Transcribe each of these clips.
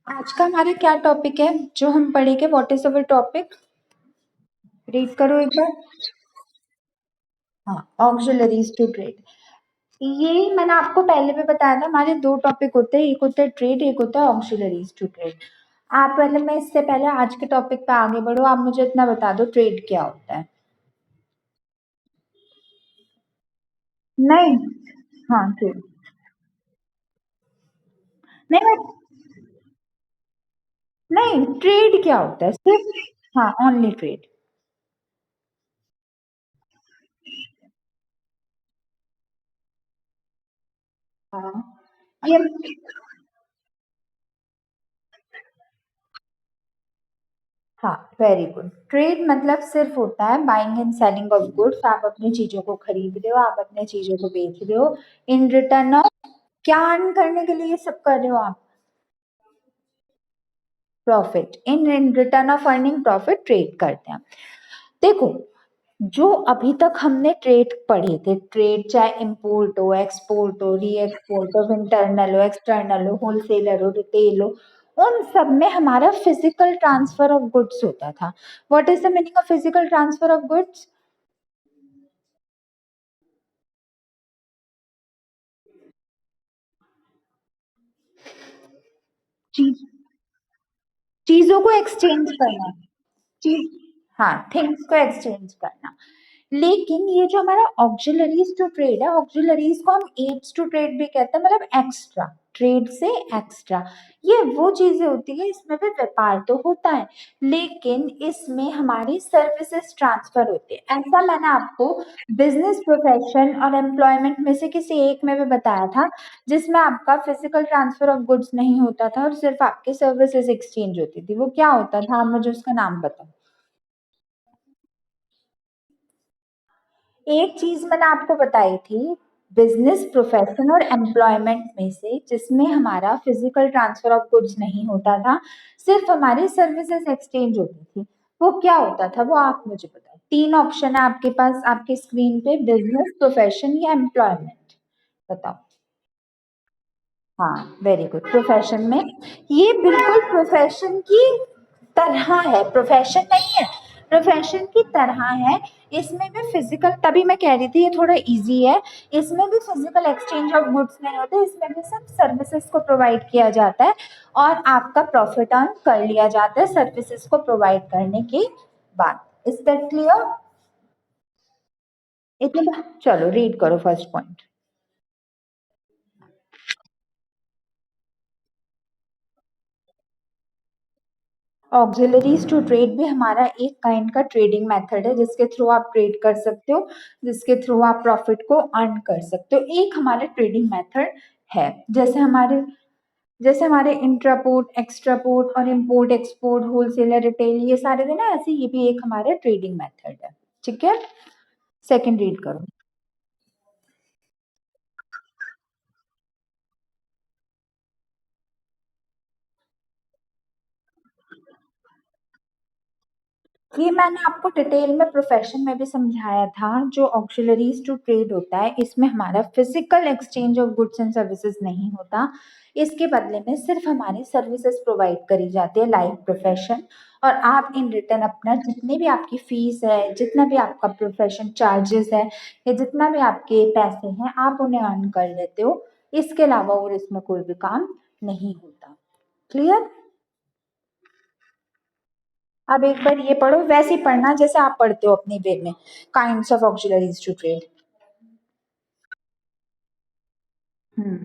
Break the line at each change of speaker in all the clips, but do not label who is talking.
आज का हमारा क्या टॉपिक है जो हम पढ़ेंगे? What is our topic? Read करो एक बार। हाँ, ऑक्सिलरीज टू ट्रेड। ये मैंने आपको पहले भी बताया था, हमारे दो टॉपिक होते हैं, एक होता है ट्रेड, एक होता है ऑक्सिलरीज टू ट्रेड। आप पहले, मैं इससे पहले आज के टॉपिक पे आगे बढ़ो, आप मुझे इतना बता दो ट्रेड क्या होता है। नहीं। हाँ, ट्रेड। नहीं मैं, नहीं ट्रेड क्या होता है सिर्फ। हाँ, ओनली ट्रेड। हाँ, ये, हाँ, वेरी गुड। ट्रेड मतलब सिर्फ होता है buying and selling of goods. आप अपनी चीजों को खरीद रहे हो, आप अपने चीजों को बेच रहे हो इन रिटर्न ऑफ, क्या अर्न करने के लिए ये सब कर रहे हो आप? Profit. In return of earning profit trade करते हैं। देखो, जो अभी तक हमने ट्रेड पढ़े थे, ट्रेड चाहे इंपोर्ट हो, एक्सपोर्ट हो, री एक्सपोर्ट हो, इंटरनल हो, एक्सटर्नल हो, होलसेलर हो, रिटेल हो, उन सब में हमारा फिजिकल ट्रांसफर ऑफ गुड्स होता था। What is the meaning of physical transfer of goods? चीज, चीजों को एक्सचेंज करना। चीज, हाँ, थिंग्स को एक्सचेंज करना। लेकिन ये जो हमारा ऑक्सिलरीज टू ट्रेड है, ऑक्सिलरीज को हम एड्स टू ट्रेड भी कहते हैं, मतलब एक्स्ट्रा, ट्रेड से एक्स्ट्रा। ये वो चीजें होती है, इसमें भी व्यापार तो होता है, लेकिन इसमें हमारी सर्विसेज ट्रांसफर होती है। ऐसा मैंने आपको बिजनेस प्रोफेशन और एम्प्लॉयमेंट में से किसी एक में भी बताया था, जिसमें आपका फिजिकल ट्रांसफर ऑफ गुड्स नहीं होता था और सिर्फ आपकी सर्विसेज एक्सचेंज होती थी। वो क्या होता था, आप मुझे उसका नाम बताओ। एक चीज मैंने आपको बताई थी, बिजनेस प्रोफेशन और एम्प्लॉयमेंट में से, जिसमें हमारा फिजिकल ट्रांसफर ऑफ गुड्स नहीं होता था, सिर्फ हमारी सर्विसेज एक्सचेंज होती थी। वो क्या होता था, वो आप मुझे बताओ। तीन ऑप्शन है आपके पास, आपके स्क्रीन पे, बिजनेस, प्रोफेशन या एम्प्लॉयमेंट। बताओ। हाँ, वेरी गुड। प्रोफेशन में, ये बिल्कुल प्रोफेशन की तरह है, प्रोफेशन नहीं है, प्रोफेशन की तरह है। इसमें भी फिजिकल, तभी मैं कह रही थी ये थोड़ा इजी है। इसमें भी फिजिकल एक्सचेंज ऑफ गुड्स नहीं होते, इसमें भी सिर्फ सर्विसेज को प्रोवाइड किया जाता है और आपका प्रॉफिट अर्न कर लिया जाता है सर्विसेज को प्रोवाइड करने के बाद। Is that clear? इतना, चलो रीड करो first point. Auxiliaries to trade भी हमारा एक काइंड का ट्रेडिंग मेथड है, जिसके थ्रू आप ट्रेड कर सकते हो, जिसके थ्रू आप प्रॉफिट को अर्न कर सकते हो। एक हमारा ट्रेडिंग मेथड है। जैसे हमारे इंट्रापोर्ट, एक्स्ट्रापोर्ट और इम्पोर्ट एक्सपोर्ट, होलसेलर, रिटेल, ये सारे थे ना, ऐसे ये भी एक हमारा ट्रेडिंग मेथड है। ठीक है, सेकंड रीड करो। ये मैंने आपको डिटेल में प्रोफेशन में भी समझाया था। जो ऑक्सिलरीज टू ट्रेड होता है, इसमें हमारा physical exchange of goods and services नहीं होता। इसके बदले में सिर्फ हमारी सर्विसेज प्रोवाइड करी जाती है, लाइक प्रोफेशन। और आप इन रिटर्न अपना जितने भी आपकी फीस है, जितना भी आपका प्रोफेशन चार्जेस है, या जितना भी आपके पैसे हैं, आप उन्हें अर्न कर लेते हो। इसके अलावा और इसमें कोई भी काम नहीं होता। क्लियर? अब एक बार ये पढ़ो, वैसे ही पढ़ना जैसे आप पढ़ते हो अपनी वे में। Kinds of auxiliaries to trade. Hmm.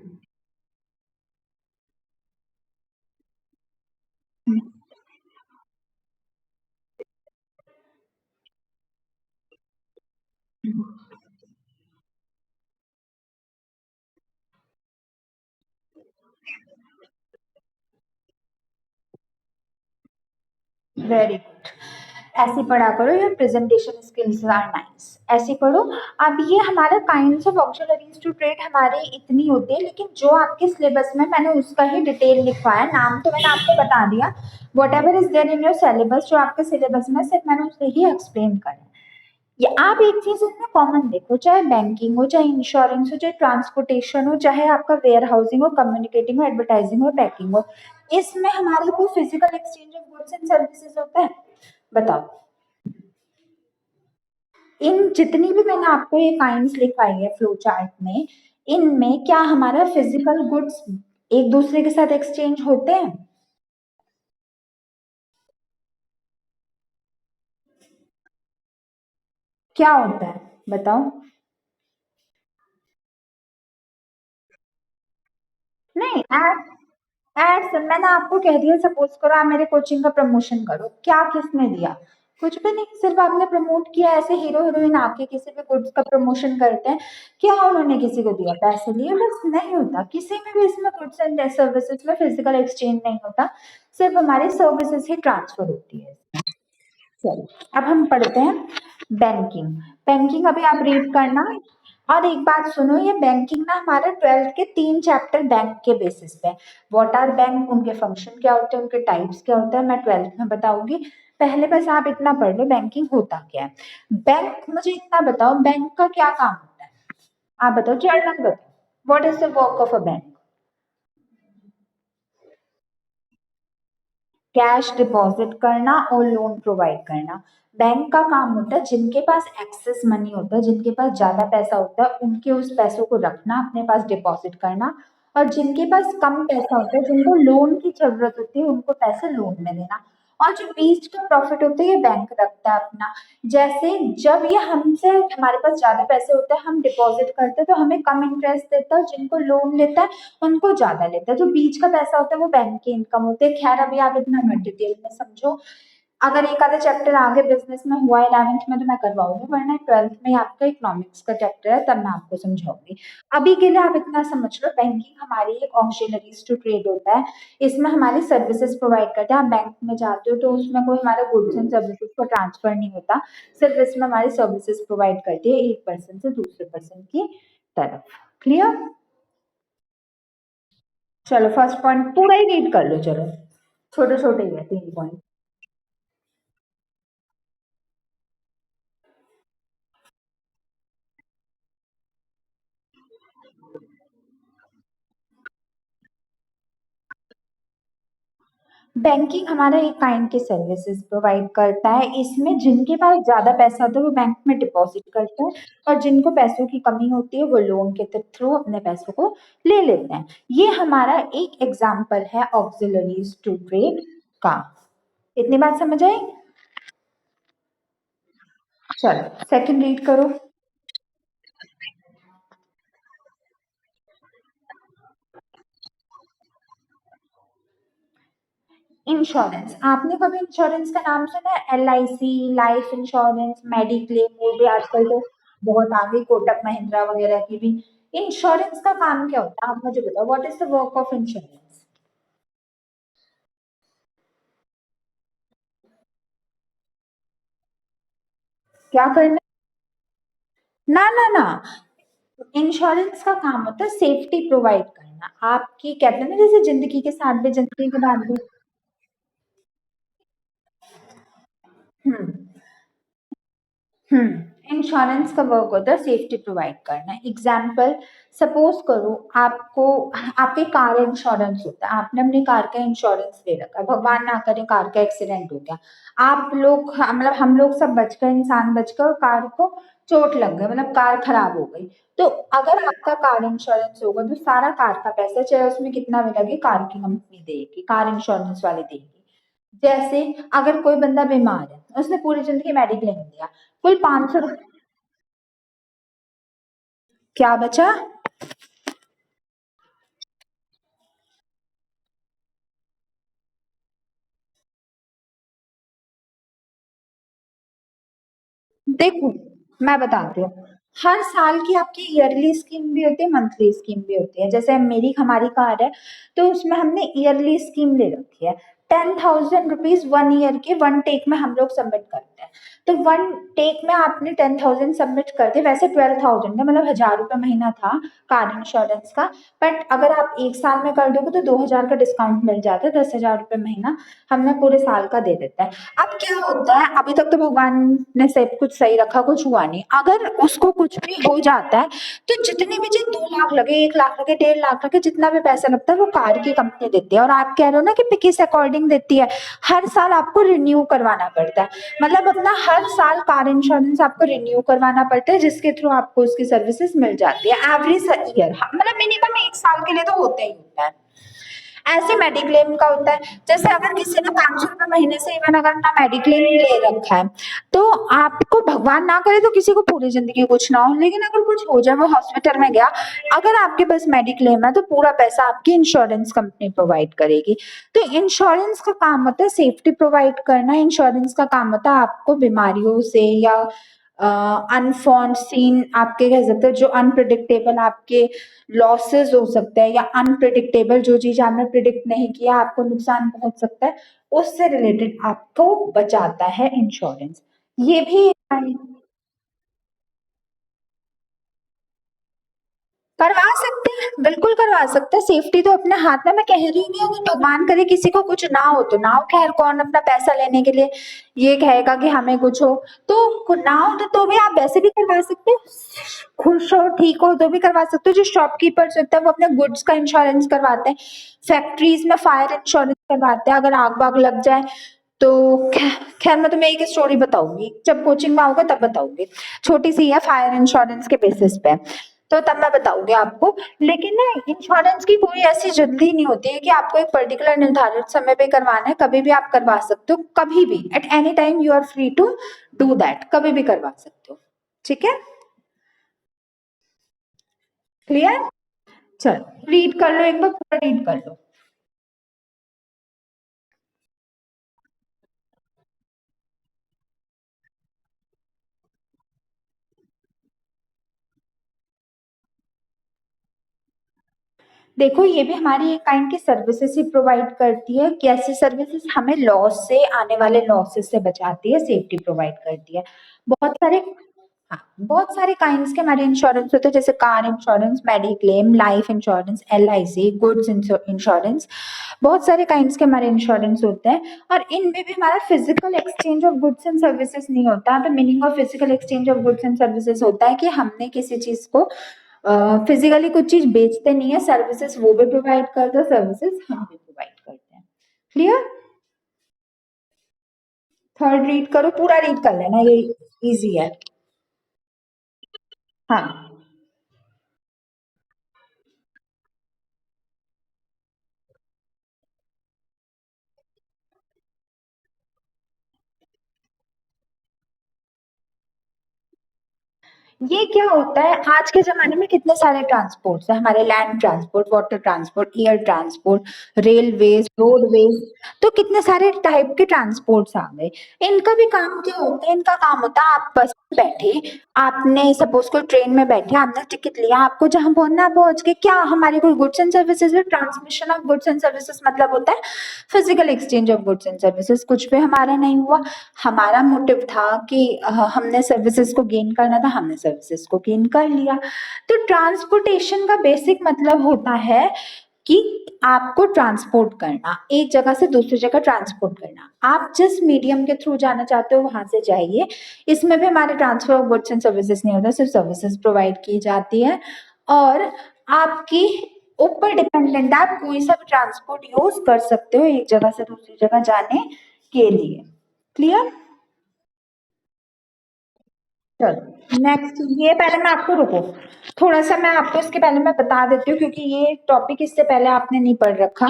Very good. ऐसे पढ़ा करो, your presentation skills are nice. ऐसे पढ़ो। अब ये हमारा kinds of auxiliaries to trade हमारे इतनी होती है, लेकिन जो आपके सिलेबस में मैंने उसका ही डिटेल लिखवाया, नाम तो मैंने आपको बता दिया। Whatever is there in your syllabus, जो आपके सिलेबस में, सिर्फ मैंने उसे ही एक्सप्लेन करा है। ये आप एक चीज इसमें कॉमन देखो, चाहे बैंकिंग हो, चाहे इंश्योरेंस हो, चाहे ट्रांसपोर्टेशन हो, चाहे आपका वेयर हाउसिंग हो, कम्युनिकेटिंग हो, एडवर्टाइजिंग हो, पैकिंग हो, इसमें हमारे को physical exchange of goods and services होता है? बताओ। इन जितनी भी मैंने आपको ये काइंड्स लिखवाई है फ्लो चार्ट में, इनमें क्या हमारा फिजिकल गुड्स एक दूसरे के साथ एक्सचेंज होते हैं? क्या होता है बताओ? नहीं, एड से मैंने आपको कह दिया, सपोज करो आप मेरे कोचिंग का प्रमोशन करो, क्या किसने दिया? कुछ भी नहीं, सिर्फ आपने प्रमोट किया। ऐसे हीरो हीरोइन आके किसी भी गुड्स का प्रमोशन करते हैं, क्या उन्होंने किसी को दिया? पैसे लिए? बस। नहीं होता किसी में भी इसमें गुड्स एंड सर्विसेज में फिजिकल एक्सचेंज नहीं होता, सिर्फ हमारी सर्विसेज ही ट्रांसफर होती है। चलो, अब हम पढ़ते हैं बैंकिंग। बैंकिंग अभी आप रीड करना। और एक बात सुनो, ये बैंकिंग ना हमारे 12th के 3 चैप्टर बैंक के बेसिस पे। व्हाट आर बैंक, उनके फंक्शन क्या होते हैं, उनके टाइप्स क्या होते हैं, मैं 12th में बताऊंगी। पहले बस आप इतना पढ़ लो बैंकिंग होता क्या है। बैंक, मुझे इतना बताओ बैंक का क्या काम होता है? आप बताओ, जर्नल बताओ। What is the work of a bank? Cash deposit करना और लोन प्रोवाइड करना। बैंक का काम होता है जिनके पास एक्सेस मनी होता है, जिनके पास ज्यादा पैसा होता है, उनके उस पैसों को रखना, अपने पास डिपॉजिट करना। और जिनके पास कम पैसा होता है, जिनको लोन की जरूरत होती है, उनको पैसे लोन में देना। और जो बीच का प्रॉफिट होता है ये बैंक रखता है अपना। जैसे जब ये हमसे, हमारे पास ज्यादा पैसे होते हैं, हम डिपॉजिट करते हैं तो हमें कम इंटरेस्ट देता है, जिनको लोन लेता है उनको ज्यादा लेता है। जो बीच का पैसा होता है वो बैंक की इनकम होती है। खैर अभी आप इतना मत डिटेल में समझो। अगर एक आधा चैप्टर आगे बिजनेस में हुआ 11th में तो मैं करवाऊंगी, वरना 12th में आपका इकोनॉमिक्स का चैप्टर है, तब मैं आपको समझाऊंगी। अभी के लिए आप इतना समझ लो, बैंकिंग हमारी एक ऑक्सिलरीज टू ट्रेड होता है। इसमें हमारी सर्विसेज प्रोवाइड करते हैं। आप बैंक में जाते हो तो उसमें कोई हमारा गुड्स एंड सर्विसेज को ट्रांसफर नहीं होता, सिर्फ इसमें हमारी सर्विसेज प्रोवाइड करती है एक पर्सन से दूसरे पर्सन की तरफ। क्लियर? चलो फर्स्ट पॉइंट पूरा ही रीड कर लो, चलो छोटे छोटे ही है 3 पॉइंट। बैंकिंग हमारा एक काइंड के सर्विसेज प्रोवाइड करता है। इसमें जिनके पास ज्यादा पैसा होता है वो बैंक में डिपॉजिट करते हैं, और जिनको पैसों की कमी होती है वो लोन के थ्रू अपने पैसों को ले लेते हैं। ये हमारा एक एग्जाम्पल है ऑक्सिलरीज टू ट्रेड का। इतनी बात समझ आई? चलो सेकंड रीड करो। इंश्योरेंस, आपने कभी इंश्योरेंस का नाम सुना है? LIC, लाइफ इंश्योरेंस, मेडिक्लेम, वो भी आजकल तो बहुत आगे, कोटक महिंद्रा वगैरह की भी। इंश्योरेंस का काम क्या होता है आप मुझे बताओ, what is the work of insurance? क्या करना? ना ना ना, इंश्योरेंस का काम होता है सेफ्टी प्रोवाइड करना। आपकी कहते हैं ना, जैसे जिंदगी के साथ भी जिंदगी के बाद भी। हम्म इंश्योरेंस का वर्क होता है सेफ्टी प्रोवाइड करना। एग्जाम्पल, सपोज करो आपको, आपके कार इंश्योरेंस होता है, आपने अपनी कार का इंश्योरेंस ले रखा है, भगवान ना करे कार का एक्सीडेंट हो गया, आप लोग मतलब हम लोग सब बच गए, इंसान बच गए, और कार को चोट लग गई, मतलब कार खराब हो गई। तो अगर आपका कार इंश्योरेंस होगा तो सारा कार का पैसा, चाहे उसमें कितना भी लगे, कार की कंपनी देगी, कार इंश्योरेंस वाले देगी। जैसे अगर कोई बंदा बीमार है, उसने पूरी जिंदगी मेडिक्लेम दिया, कुल 500। क्या बचा? देखो मैं बताती हूँ, हर साल की आपकी ईयरली स्कीम भी होती है, मंथली स्कीम भी होती है। जैसे मेरी हमारी कार है तो उसमें हमने ईयरली स्कीम ले रखी है। 10,000 रुपीज 1 ईयर के 1 टेक में हम लोग सबमिट करते हैं। तो वन टेक में आपने 10,000 सबमिट कर दिए, वैसे 12,000 का मतलब 1,000 रुपये महीना था कार इंश्योरेंस का, बट अगर आप एक साल में कर दोगे तो 2,000 का डिस्काउंट मिल जाता है, 10,000 रुपये महीना हमने पूरे साल का दे देता है। अब क्या होता है, अभी तक तो भगवान ने सब कुछ सही रखा, कुछ हुआ नहीं, अगर उसको कुछ भी हो जाता है तो जितने भी, चाहे 2 लाख लगे, 1 लाख लगे, 1.5 लाख लगे, जितना भी पैसा लगता है वो कार की कंपनी देती है। और आप कह रहे हो ना कि किस अकॉर्डिंग देती है, हर साल आपको रिन्यू करवाना पड़ता है, मतलब अपना हर साल कार इंश्योरेंस आपको रिन्यू करवाना पड़ता है, जिसके थ्रू आपको उसकी सर्विसेज मिल जाती है एवरी ईयर, मतलब मिनिमम 1 साल के लिए तो होता ही होता है। ऐसे मेडिक्लेम का होता है, जैसे अगर किसी ने 500 रुपये महीने से इवन अगर ना मेडिक्लेम ले रखा है, तो आपको भगवान ना करे तो किसी को पूरी जिंदगी कुछ ना हो, लेकिन अगर कुछ हो जाए, वो हॉस्पिटल में गया, अगर आपके पास मेडिक्लेम है तो पूरा पैसा आपकी इंश्योरेंस कंपनी प्रोवाइड करेगी। तो इंश्योरेंस का काम होता है सेफ्टी प्रोवाइड करना, इंश्योरेंस का काम होता है आपको बीमारियों से या अनफॉर्सीन आपके कह सकते हो जो अनप्रिडिक्टेबल आपके लॉसेस हो सकते हैं, या अनप्रिडिक्टेबल जो चीज आपने प्रिडिक्ट नहीं किया आपको नुकसान पहुंच सकता है, उससे रिलेटेड आपको बचाता है इंश्योरेंस। ये भी करवा सकते हैं, बिल्कुल करवा सकते हैं, सेफ्टी तो अपने हाथ में, मैं कह रही हूँ नहीं, अगर भगवान करे किसी को कुछ ना हो तो ना हो, खैर कौन अपना पैसा लेने के लिए ये कहेगा कि हमें कुछ हो, तो ना हो तो भी आप वैसे भी करवा सकते हो, खुश हो ठीक हो तो भी करवा सकते हो। जो शॉपकीपर्स होते हैं वो अपने गुड्स का इंश्योरेंस करवाते हैं, फैक्ट्रीज में फायर इंश्योरेंस करवाते हैं, अगर आग वाग लग जाए तो खैर मैं तुम्हें एक स्टोरी बताऊंगी, जब कोचिंग में आओगे तब बताऊंगी, छोटी सी है फायर इंश्योरेंस के बेसिस पे, तो तब मैं बताऊंगी आपको। लेकिन ना इंश्योरेंस की कोई ऐसी जल्दी नहीं होती है कि आपको एक पर्टिकुलर निर्धारित समय पे करवाना है, कभी भी आप करवा सकते हो, कभी भी at any time you are free to do that, कभी भी करवा सकते हो। ठीक है, क्लियर? चलो रीड कर लो, एक बार पूरा रीड कर लो। देखो ये भी हमारी एक काइंड की सर्विसेज ही प्रोवाइड करती है, कैसी सर्विसेज, हमें लॉस से, आने वाले लॉसेस से बचाती है, सेफ्टी प्रोवाइड करती है। बहुत सारे, हाँ बहुत सारे काइंड्स के हमारे इंश्योरेंस होते हैं, जैसे car insurance, mediclaim, life insurance, LIC, goods insurance, बहुत सारे काइंड्स के हमारे इंश्योरेंस होते हैं। और इनमें भी हमारा physical exchange of goods and services नहीं होता। तो meaning of physical exchange of goods and services होता है कि हमने किसी चीज को फिजिकली कुछ चीज बेचते नहीं है, सर्विसेज वो भी प्रोवाइड करते हैं, सर्विसेज हम भी प्रोवाइड करते हैं। क्लियर? थर्ड रीड करो, पूरा रीड कर लेना, ये इजी है। हाँ, ये क्या होता है, आज के ज़माने में कितने सारे ट्रांसपोर्ट्स हैं हमारे, land transport, water transport, air transport, railways, roadways, तो कितने सारे टाइप के ट्रांसपोर्ट्स आ गए। इनका भी काम क्या होता है, इनका काम होता है आप बस में बैठे, आपने सपोज कोई ट्रेन में बैठे, आपने टिकट लिया, आपको जहाँ पहुंचना है पहुंच गए, क्या हमारी कोई गुड्स एंड सर्विसेज है, transmission of goods and services मतलब होता है physical exchange of goods and services, कुछ भी हमारा नहीं हुआ, हमारा मोटिव था कि हमने सर्विसेज को गेन करना था, हमने सर्विसेज को गेन कर लिया। तो ट्रांसपोर्टेशन का बेसिक मतलब होता है कि आपको ट्रांसपोर्ट करना, एक जगह से दूसरी जगह ट्रांसपोर्ट करना, आप जिस मीडियम के थ्रू जाना चाहते हो वहां से जाइए। इसमें भी हमारे transfer of goods and services नहीं होता, सिर्फ सर्विसेज प्रोवाइड की जाती है, और आपकी ऊपर डिपेंडेंट, आप कोई सा भी ट्रांसपोर्ट यूज कर सकते हो एक जगह से दूसरी जगह जाने के लिए। क्लियर? चलो नेक्स्ट, ये पहले मैं आपको, रुको थोड़ा सा, मैं आपको इसके पहले मैं बता देती हूँ क्योंकि ये टॉपिक इससे पहले आपने नहीं पढ़ रखा।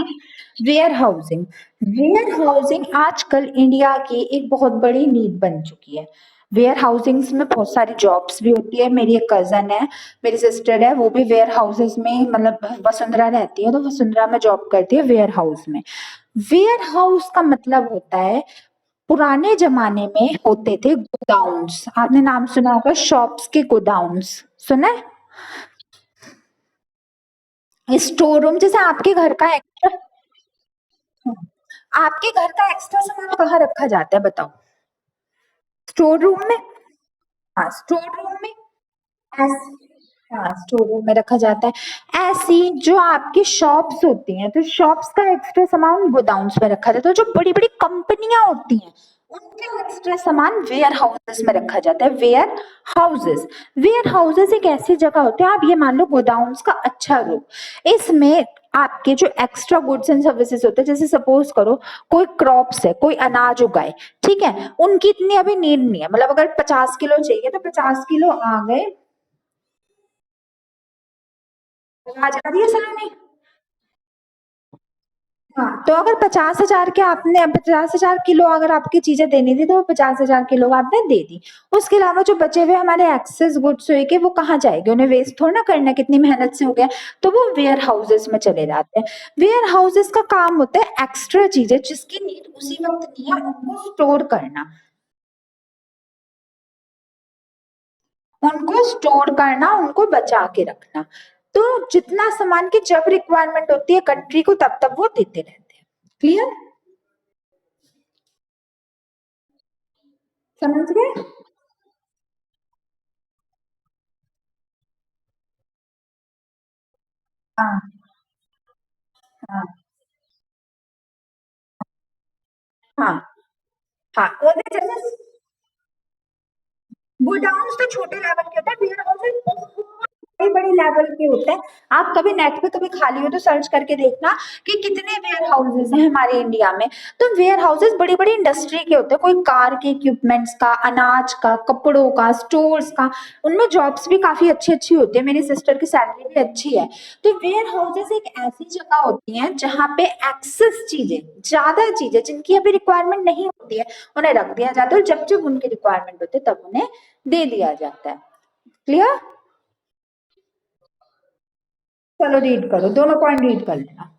वेयर हाउसिंग, वेयर हाउसिंग आजकल इंडिया की एक बहुत बड़ी नीड बन चुकी है। वेयर हाउसिंग्स में बहुत सारी जॉब्स भी होती है, मेरी एक कजन है, मेरी सिस्टर है, वो भी वेयर हाउसेस में, मतलब वसुंधरा रहती है तो वसुंधरा में जॉब करती है वेयर हाउस में। वेयर हाउस का मतलब होता है, पुराने जमाने में होते थे गोडाउन्स, आपने नाम सुना होगा शॉप्स के गोडाउन्स, सुना है? स्टोर रूम, जैसे आपके घर का एक्स्ट्रा, आपके घर का एक्स्ट्रा सामान कहाँ रखा जाता है बताओ? स्टोर रूम में, हाँ स्टोर रूम में ऐसे, हाँ स्टोर रूम में रखा जाता है। ऐसी जो आपकी शॉप्स होती हैं, तो शॉप्स का एक्स्ट्रा सामान गोडाउन्स में रखा जाता है। तो जो बड़ी बड़ी कंपनियां होती हैं उनका एक्स्ट्रा सामान वेयर हाउसेस में रखा जाता है। वेयर हाउसेस, वेयर हाउसेस एक ऐसी जगह होती है, आप ये मान लो गोडाउन्स का अच्छा रूप, इसमें आपके जो एक्स्ट्रा गुड्स एंड सर्विसेज होते हैं, जैसे सपोज करो कोई क्रॉप्स है, कोई अनाज उगाए, ठीक है, उनकी इतनी अभी नीड नहीं है, मतलब अगर 50 किलो चाहिए तो 50 किलो आ गए। आवाज आ रही है सलोनी? हाँ, तो अगर 50,000 के आपने 50,000 किलो अगर आपकी चीजें देनी थी तो वो 50,000 किलो आपने दे दी। उसके अलावा जो बचे हुए हमारे एक्सेस गुड्स हुए कि वो कहाँ जाएंगे, उन्हें वेस्ट थोड़ा ना करना, कितनी मेहनत से हो गया, तो वो वेयर हाउसेस में चले जाते हैं। वेयर हाउसेस का काम होता है एक्स्ट्रा चीजें जिसकी नीड उसी वक्त नहीं है उनको स्टोर करना, उनको स्टोर करना, उनको बचा के रखना। तो जितना सामान की जब रिक्वायरमेंट होती है कंट्री को तब तब वो देते रहते हैं। क्लियर? समझ गए? हाँ हाँ हाँ हाँ, वो जैसे गोडाउन तो छोटे लेवल के होते हैं, वेयर हाउसेस बड़े बड़े लेवल के होते हैं। आप कभी नेट पे कभी खाली हो तो सर्च करके देखना कि कितने वेयर हाउसेस हैं हमारे इंडिया में। तो वेयर हाउसेस बड़ी बड़ी इंडस्ट्री के होते हैं, कोई कार के इक्विपमेंट्स का, अनाज का, कपड़ों का, स्टोर्स का, उनमें जॉब्स भी काफी अच्छी अच्छी होती है, मेरी सिस्टर की सैलरी भी अच्छी है। तो वेयर हाउसेस एक ऐसी जगह होती है जहाँ पे एक्सेस चीजें, ज्यादा चीजें जिनकी अभी रिक्वायरमेंट नहीं होती है उन्हें रख दिया जाता है, और जब जब उनकी रिक्वायरमेंट होती है तब उन्हें दे दिया जाता है। क्लियर? चलो रीड करो, दोनों पॉइंट रीड कर लेना।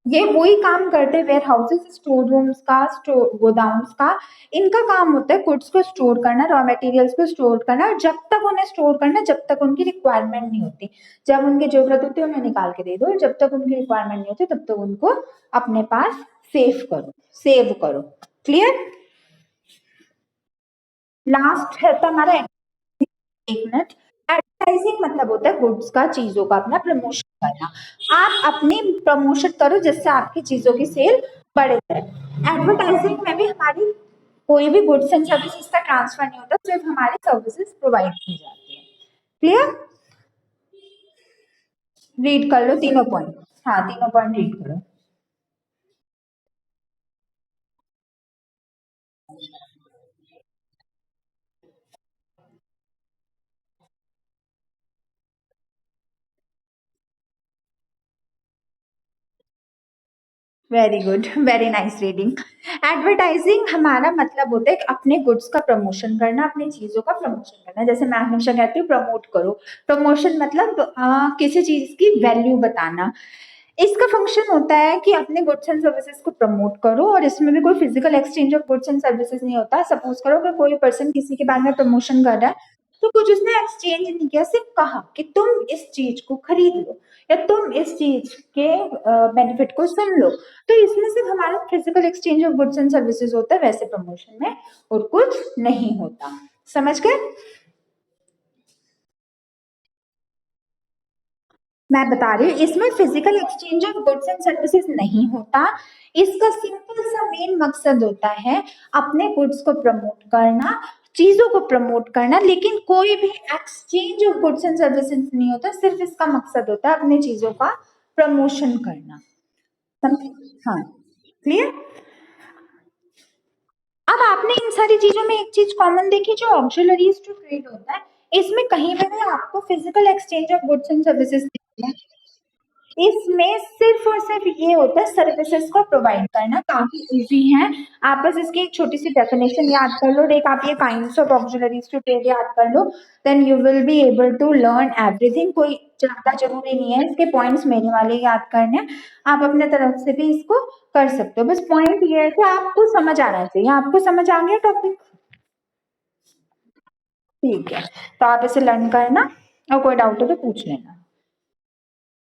ये वही काम करते हैं वेयर हाउसेस, स्टोर रूम्स का, स्टोर गोदाम्स का। इनका काम होता है गुड्स को स्टोर करना, रॉ मटेरियल्स को स्टोर करना, और जब तक उन्हें स्टोर करना जब तक उनकी रिक्वायरमेंट नहीं होती। जब उनकी जरूरत होती है उन्हें निकाल के दे दो, और जब तक उनकी रिक्वायरमेंट नहीं होती तब तक उनको अपने पास सेव करो। क्लियर? लास्ट है तो हमारा, एक मिनट। एडवर्टाइजिंग मतलब होता है गुड्स का, चीजों का अपना प्रमोशन करना। आप अपनी प्रमोशन करो जिससे आपकी चीजों की सेल बढ़े रहे। एडवर्टाइजिंग में भी हमारी कोई भी गुड्स एंड सर्विसेज का ट्रांसफर नहीं होता, सिर्फ हमारी सर्विसेज प्रोवाइड की जाती है। क्लियर? रीड कर लो तीनों पॉइंट। हाँ तीनों पॉइंट रीड करो। Very good, very nice reading. Advertising हमारा मतलब होता है कि अपने गुड्स का प्रमोशन करना, अपनी चीजों का प्रमोशन करना। जैसे मैं हमेशा कहती हूँ प्रमोट करो। प्रमोशन मतलब किसी चीज की वैल्यू बताना। इसका फंक्शन होता है कि अपने गुड्स एंड सर्विसेज को प्रमोट करो, और इसमें भी कोई physical exchange of goods and services नहीं होता। सपोज करो कि कोई पर्सन किसी के बारे में प्रमोशन कर रहा है, तो कुछ उसने एक्सचेंज नहीं किया, सिर्फ कहा कि तुम इस चीज को खरीद लो, या तुम इस चीज के बेनिफिट को सुन लो। तो इसमें सिर्फ हमारा physical exchange of goods and services होता है, वैसे प्रमोशन में और कुछ नहीं होता। समझ गए? मैं बता रही हूँ इसमें physical exchange of goods and services नहीं होता। इसका सिंपल सा मेन मकसद होता है अपने गुड्स को प्रमोट करना, चीजों को प्रमोट करना, लेकिन कोई भी exchange of goods and services नहीं होता। सिर्फ इसका मकसद होता है अपने चीजों का प्रमोशन करना। समझे? हाँ। क्लियर? अब आपने इन सारी चीजों में एक चीज कॉमन देखी, जो ऑक्सिलरीज टू ट्रेड होता है, इसमें कहीं पे भी आपको physical exchange of goods and services दिखते हैं। इसमें सिर्फ और सिर्फ ये होता है सर्विसेज को प्रोवाइड करना, काफी इजी है। आप बस इसकी एक छोटी सी डेफिनेशन याद कर लो, एक आप ये kinds of auxiliaries to trade याद कर लो, then you will be able to learn everything. कोई ज्यादा जरूरी नहीं है इसके पॉइंट्स मेरे वाले याद करने, आप अपने तरफ से भी इसको कर सकते हो। बस पॉइंट ये है कि आपको समझ आना चाहिए। आपको समझ आ गया टॉपिक? ठीक है, तो आप इसे लर्न करना। और कोई डाउट हो तो पूछ लेना।